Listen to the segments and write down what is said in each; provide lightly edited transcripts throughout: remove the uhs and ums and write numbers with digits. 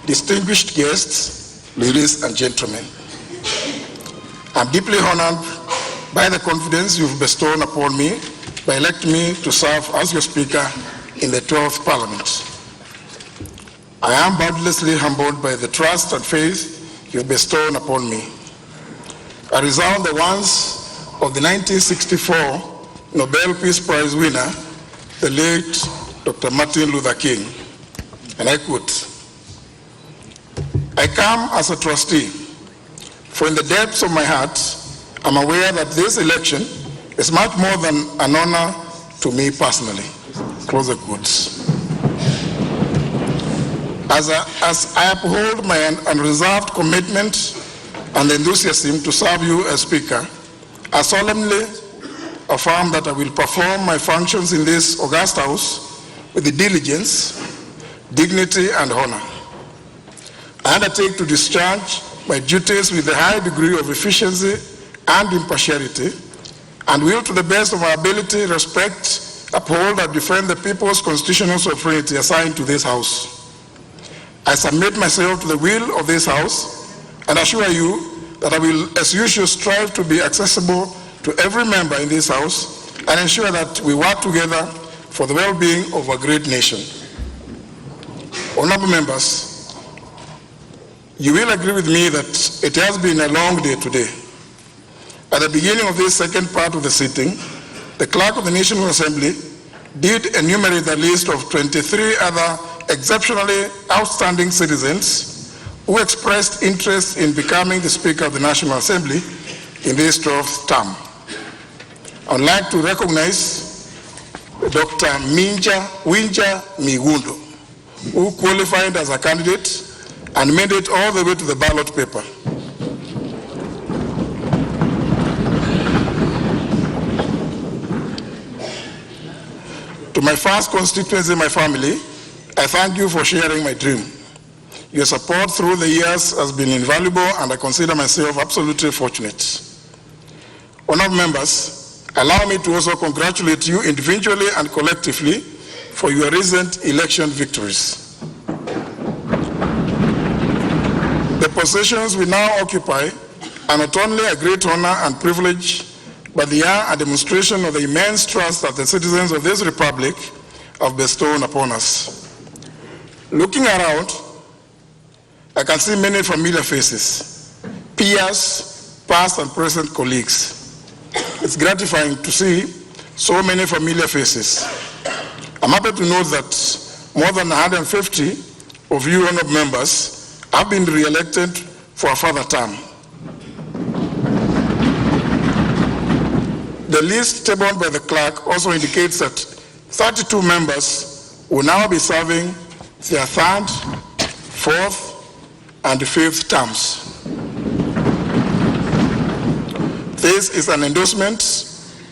distinguished guests, ladies and gentlemen. I'm deeply honored by the confidence you've bestowed upon me by electing me to serve as your Speaker in the 12th Parliament. I am boundlessly humbled by the trust and faith you've bestowed upon me. I resound the words of the 1964 Nobel Peace Prize winner, the late Dr. Martin Luther King, and I quote, "I come as a trustee, for in the depths of my heart, I'm aware that this election is much more than an honor to me personally." Close the quotes. As I uphold my unreserved commitment and enthusiasm to serve you as Speaker, I solemnly affirm that I will perform my functions in this august House with the diligence, dignity, and honor. I undertake to discharge my duties with a high degree of efficiency and impartiality, and will, to the best of my ability, respect, uphold, and defend the people's constitutional sovereignty assigned to this House. I submit myself to the will of this House and assure you that I will, as usual, strive to be accessible to every member in this House and ensure that we work together for the well-being of our great nation. Honorable members, you will agree with me that it has been a long day today. At the beginning of this second part of the sitting, the Clerk of the National Assembly did enumerate the list of 23 other exceptionally outstanding citizens who expressed interest in becoming the Speaker of the National Assembly in this 12th term. I would like to recognize Dr. Winja Migundo, who qualified as a candidate and made it all the way to the ballot paper. To my first constituency, my family, I thank you for sharing my dream. Your support through the years has been invaluable, and I consider myself absolutely fortunate. Honourable members, allow me to also congratulate you individually and collectively for your recent election victories. The positions we now occupy are not only a great honor and privilege, but they are a demonstration of the immense trust that the citizens of this republic have bestowed upon us. Looking around, I can see many familiar faces, peers, past and present colleagues. It's gratifying to see so many familiar faces. I'm happy to note that more than 150 of you honourable members have been re-elected for a further term. The list tabled by the clerk also indicates that 32 members will now be serving their third, fourth, and fifth terms. This is an endorsement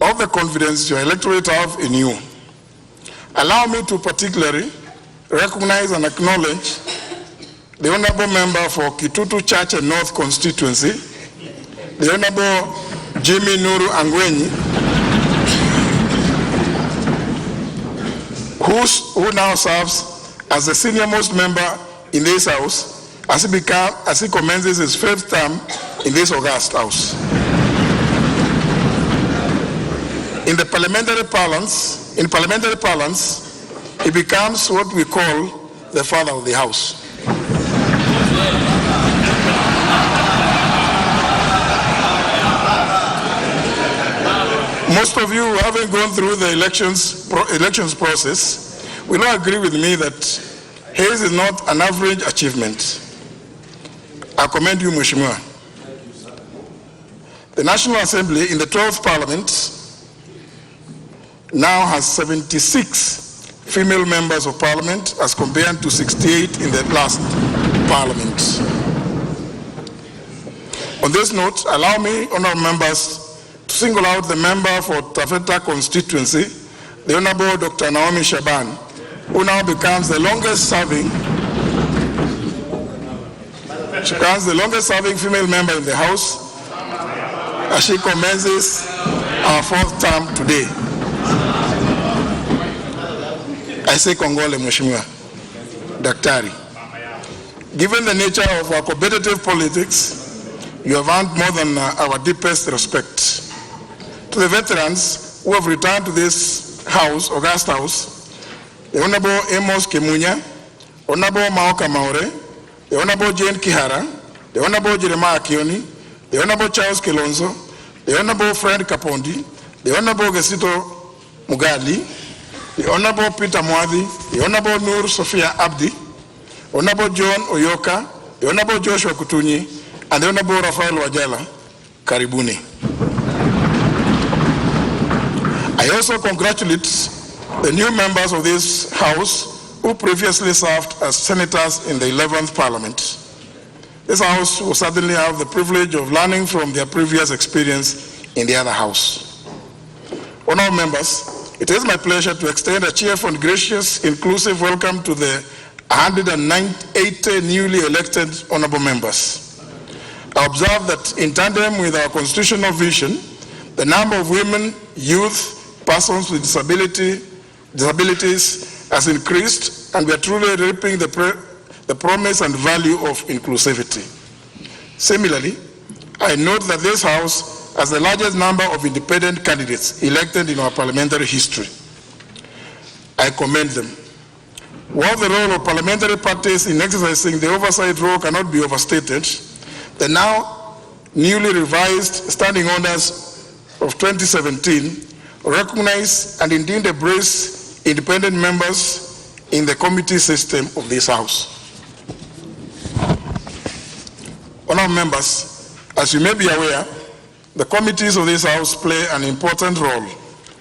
of the confidence your electorate have in you. Allow me to particularly recognize and acknowledge the Honourable Member for Kitutu Church and North Constituency, the Honourable Jimmy Nuru Angwenyi, who now serves as the senior-most member in this House as he commences his fifth term in this august House. In parliamentary parlance, he becomes what we call the father of the House. Most of you who haven't gone through the elections process will not agree with me that his is not an average achievement. I commend you, Mheshimiwa. The National Assembly in the 12th Parliament now has 76 female members of Parliament as compared to 68 in the last Parliament. On this note, allow me, honourable members, to single out the member for Tafeta constituency, the Honourable Dr. Naomi Shaban, who now becomes the longest-serving female member in the House as she commences our fourth term today. I say Kongole Mheshimiwa Daktari. Given the nature of our competitive politics, you have earned more than our deepest respect. To the veterans who have returned to this house, August House, the Honorable Amos Kemunya, Honorable Maoka Maure, the Honorable Jane Kihara, the Honorable Jeremiah Kioni, the Honorable Charles Kilonzo, the Honorable Fred Kapondi, the Honorable Gesito Mugali, the Honorable Peter Mwadhi, the Honorable Nur Sophia Abdi, Honorable John Oyoka, the Honorable Joshua Kutunyi, and the Honorable Rafael Wajala. Karibuni. I also congratulate the new members of this House who previously served as senators in the 11th Parliament. This House will certainly have the privilege of learning from their previous experience in the other House. Honourable members, it is my pleasure to extend a cheerful and gracious, inclusive welcome to the 180 newly elected honourable members. I observe that in tandem with our constitutional vision, the number of women, youth, persons with disabilities has increased, and we are truly reaping the promise and value of inclusivity. Similarly, I note that this House has the largest number of independent candidates elected in our parliamentary history. I commend them. While the role of parliamentary parties in exercising the oversight role cannot be overstated, the now newly revised standing orders of 2017 recognize and indeed embrace independent members in the committee system of this House. Honourable members, as you may be aware, the committees of this House play an important role.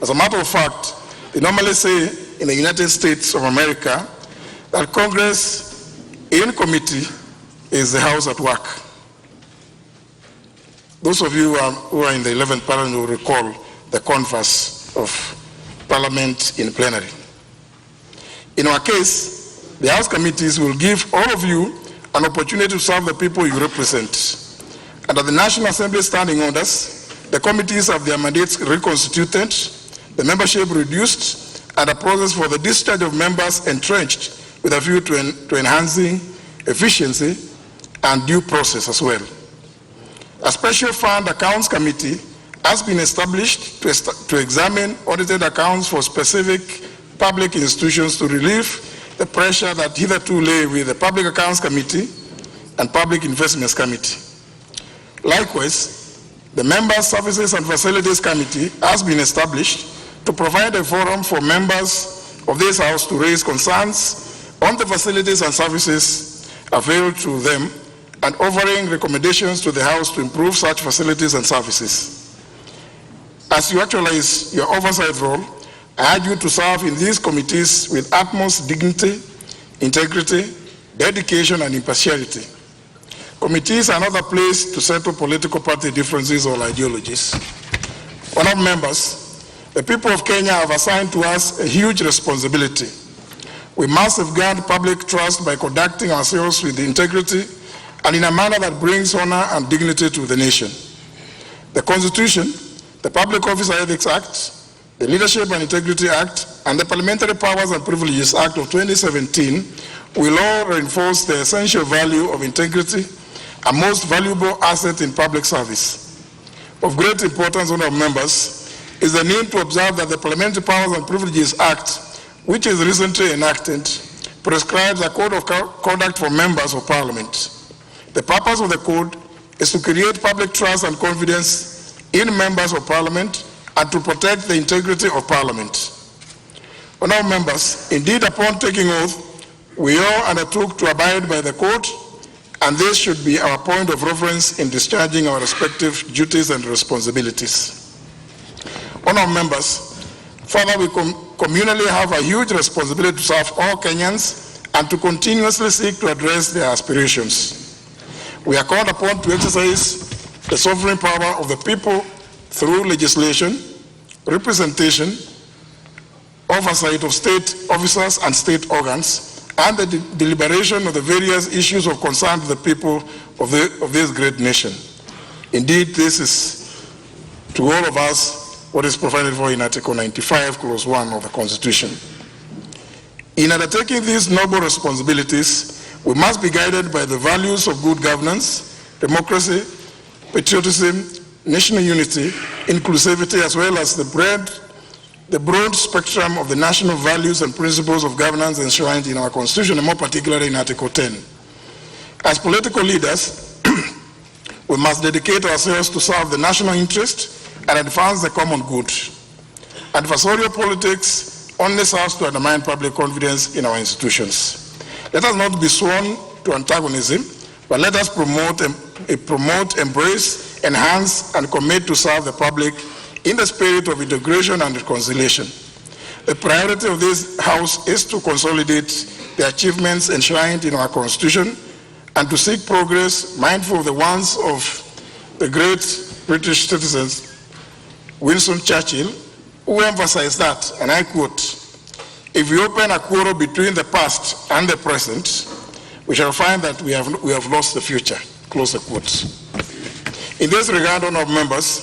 As a matter of fact, they normally say in the United States of America that Congress in committee is the House at work. Those of you who are in the 11th Parliament will recall the converse of Parliament in plenary. In our case, the House committees will give all of you an opportunity to serve the people you represent. Under the National Assembly standing orders, the committees have their mandates reconstituted, the membership reduced, and a process for the discharge of members entrenched with a view to enhancing efficiency and due process as well. A special fund accounts committee has been established to examine audited accounts for specific public institutions to relieve the pressure that hitherto lay with the Public Accounts Committee and Public Investments Committee. Likewise, the Members' Services and Facilities Committee has been established to provide a forum for members of this House to raise concerns on the facilities and services available to them and offering recommendations to the House to improve such facilities and services. As you actualize your oversight role, I urge you to serve in these committees with utmost dignity, integrity, dedication, and impartiality. Committees are not a place to settle political party differences or ideologies. Honourable members, the people of Kenya have assigned to us a huge responsibility. We must safeguard public trust by conducting ourselves with integrity and in a manner that brings honor and dignity to the nation. The Constitution, the Public Officer Ethics Act, the Leadership and Integrity Act, and the Parliamentary Powers and Privileges Act of 2017 will all reinforce the essential value of integrity, a most valuable asset in public service. Of great importance, honourable members, is the need to observe that the Parliamentary Powers and Privileges Act, which is recently enacted, prescribes a code of conduct for members of Parliament. The purpose of the code is to create public trust and confidence in members of Parliament and to protect the integrity of Parliament. Honourable members, indeed upon taking oath, we all undertook to abide by the code, and this should be our point of reference in discharging our respective duties and responsibilities. Honourable members, further we communally have a huge responsibility to serve all Kenyans and to continuously seek to address their aspirations. We are called upon to exercise the sovereign power of the people through legislation, representation, oversight of state officers and state organs, and the deliberation of the various issues of concern to the people of this great nation. Indeed, this is, to all of us, what is provided for in Article 95, Clause 1 of the Constitution. In undertaking these noble responsibilities, We must be guided by the values of good governance, democracy, patriotism, national unity, inclusivity, as well as the broad spectrum of the national values and principles of governance enshrined in our Constitution, and more particularly in Article 10. As political leaders, we must dedicate ourselves to serve the national interest and advance the common good. Adversarial politics only serves to undermine public confidence in our institutions. Let us not be sworn to antagonism, but let us promote, embrace, enhance, and commit to serve the public in the spirit of integration and reconciliation. The priority of this House is to consolidate the achievements enshrined in our Constitution and to seek progress, mindful of the ones of the great British citizens, Winston Churchill, who emphasized that, and I quote, "If we open a quarrel between the past and the present, we shall find that we have lost the future," close the quote. In this regard, honorable members,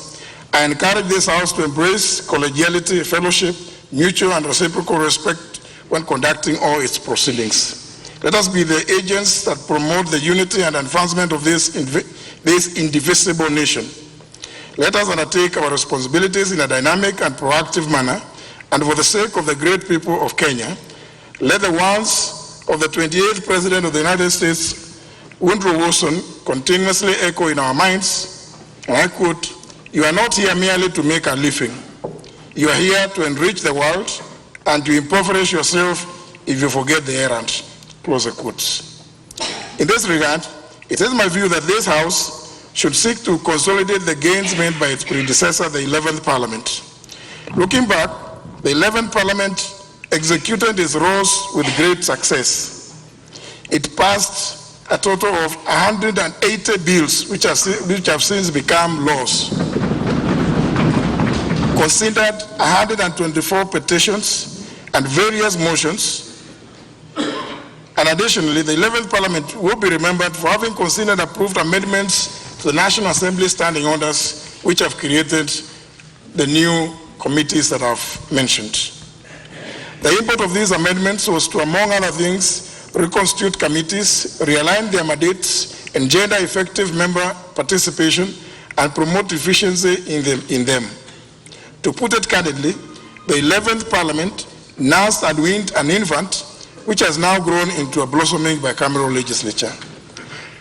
I encourage this House to embrace collegiality, fellowship, mutual and reciprocal respect when conducting all its proceedings. Let us be the agents that promote the unity and advancement of this indivisible nation. Let us undertake our responsibilities in a dynamic and proactive manner, and for the sake of the great people of Kenya, let the words of the 28th President of the United States, Woodrow Wilson, continuously echo in our minds, and I quote, "You are not here merely to make a living. You are here to enrich the world and to impoverish yourself if you forget the errand," close the quotes. In this regard, it is my view that this House should seek to consolidate the gains made by its predecessor, the 11th Parliament. Looking back, the 11th Parliament executed its roles with great success. It passed a total of 180 bills, which have since become laws, considered 124 petitions and various motions. And additionally, the 11th Parliament will be remembered for having considered and approved amendments to the National Assembly standing orders, which have created the new committees that I've mentioned. The import of these amendments was to, among other things, reconstitute committees, realign their mandates, engender effective member participation, and promote efficiency in them. To put it candidly, the 11th Parliament nursed and weaned an infant, which has now grown into a blossoming bicameral legislature.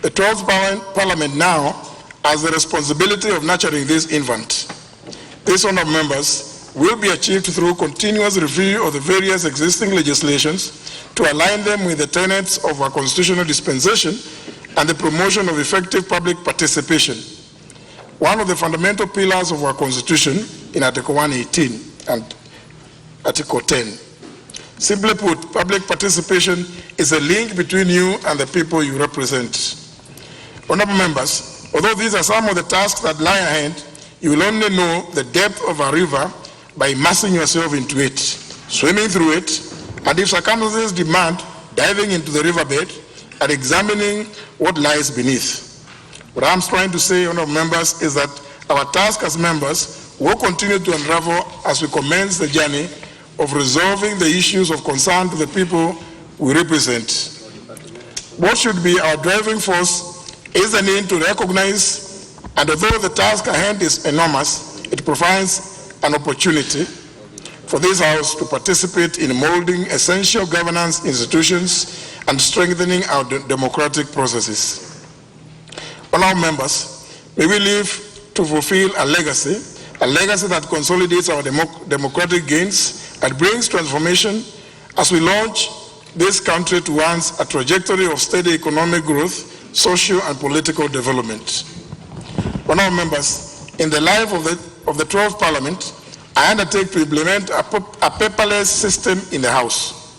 The 12th Parliament now has the responsibility of nurturing this infant. This, honourable members, will be achieved through continuous review of the various existing legislations to align them with the tenets of our constitutional dispensation and the promotion of effective public participation, one of the fundamental pillars of our Constitution in Article 118 and Article 10. Simply put, public participation is a link between you and the people you represent. Honourable members, although these are some of the tasks that lie ahead, you will only know the depth of a river by immersing yourself into it, swimming through it, and if circumstances demand, diving into the riverbed and examining what lies beneath. What I'm trying to say, honourable members, is that our task as members will continue to unravel as we commence the journey of resolving the issues of concern to the people we represent. What should be our driving force is the need to recognize, and although the task ahead is enormous, it provides an opportunity for this House to participate in molding essential governance institutions and strengthening our democratic processes. Honourable members, may we live to fulfill a legacy that consolidates our democratic gains and brings transformation as we launch this country towards a trajectory of steady economic growth, social and political development. Honourable members, in the life of the 12th Parliament, I undertake to implement a paperless system in the House.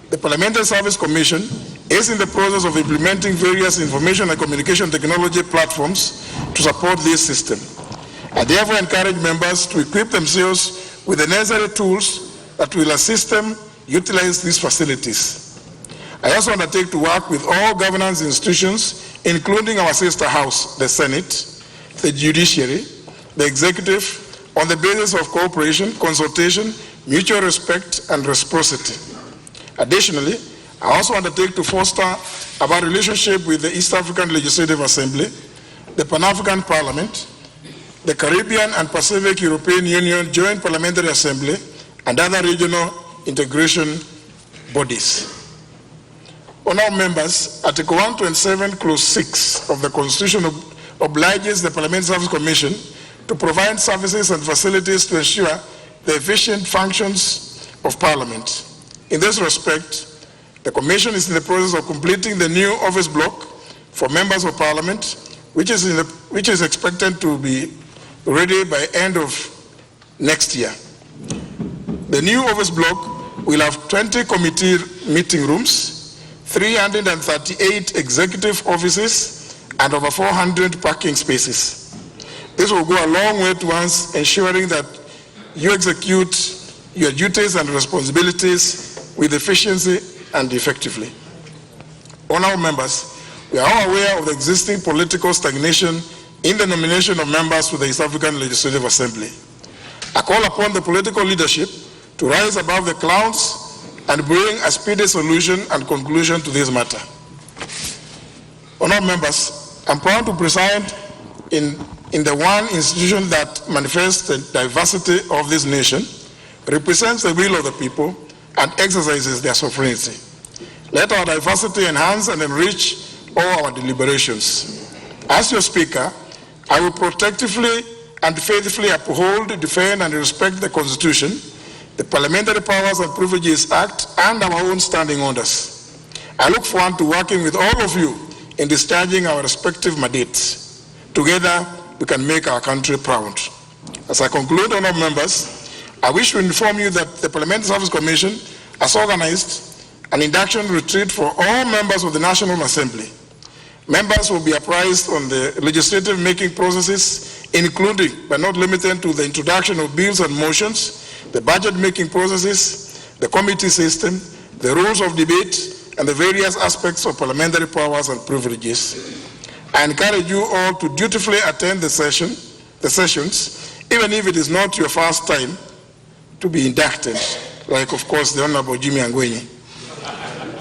The Parliamentary Service Commission is in the process of implementing various information and communication technology platforms to support this system. I therefore encourage members to equip themselves with the necessary tools that will assist them utilize these facilities. I also undertake to work with all governance institutions, including our sister house, the Senate, the judiciary, the executive, on the basis of cooperation, consultation, mutual respect, and reciprocity. Additionally, I also undertake to foster our relationship with the East African Legislative Assembly, the Pan-African Parliament, the Caribbean and Pacific European Union Joint Parliamentary Assembly, and other regional integration bodies. Honourable members, Article 127, Clause 6 of the Constitution obliges the Parliamentary Service Commission to provide services and facilities to ensure the efficient functions of Parliament. In this respect, the Commission is in the process of completing the new office block for members of Parliament, which is expected to be ready by end of next year. The new office block will have 20 committee meeting rooms, 338 executive offices, and over 400 parking spaces. This will go a long way towards ensuring that you execute your duties and responsibilities with efficiency and effectively. Honourable members, we are all aware of the existing political stagnation in the nomination of members to the East African Legislative Assembly. I call upon the political leadership to rise above the clouds and bring a speedy solution and conclusion to this matter. Honourable members, I'm proud to preside in the one institution that manifests the diversity of this nation, represents the will of the people, and exercises their sovereignty. Let our diversity enhance and enrich all our deliberations. As your Speaker, I will protectively and faithfully uphold, defend, and respect the Constitution, the Parliamentary Powers and Privileges Act, and our own standing orders. I look forward to working with all of you in discharging our respective mandates. Together, we can make our country proud. As I conclude, honourable members, I wish to inform you that the Parliamentary Service Commission has organized an induction retreat for all members of the National Assembly. Members will be apprised on the legislative making processes, including but not limited to the introduction of bills and motions, the budget making processes, the committee system, the rules of debate, and the various aspects of parliamentary powers and privileges. I encourage you all to dutifully attend the sessions, even if it is not your first time to be inducted, like, of course, the Honorable Jimmy Angwenyi.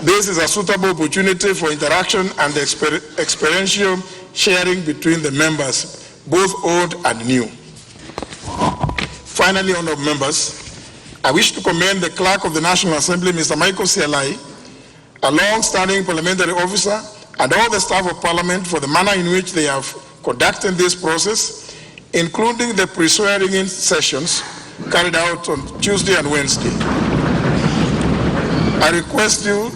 This is a suitable opportunity for interaction and experiential sharing between the members, both old and new. Finally, honourable members, I wish to commend the Clerk of the National Assembly, Mr. Michael Sialai, a long-standing parliamentary officer, and all the staff of Parliament for the manner in which they have conducted this process, including the pre-swearing-in sessions carried out on Tuesday and Wednesday. I request you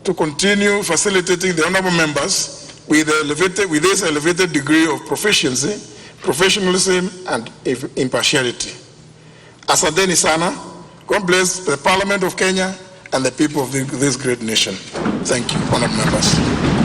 to continue facilitating the honourable members with this elevated degree of proficiency, professionalism, and impartiality. Asanteni sana. God bless the Parliament of Kenya and the people of this great nation. Thank you, honourable members.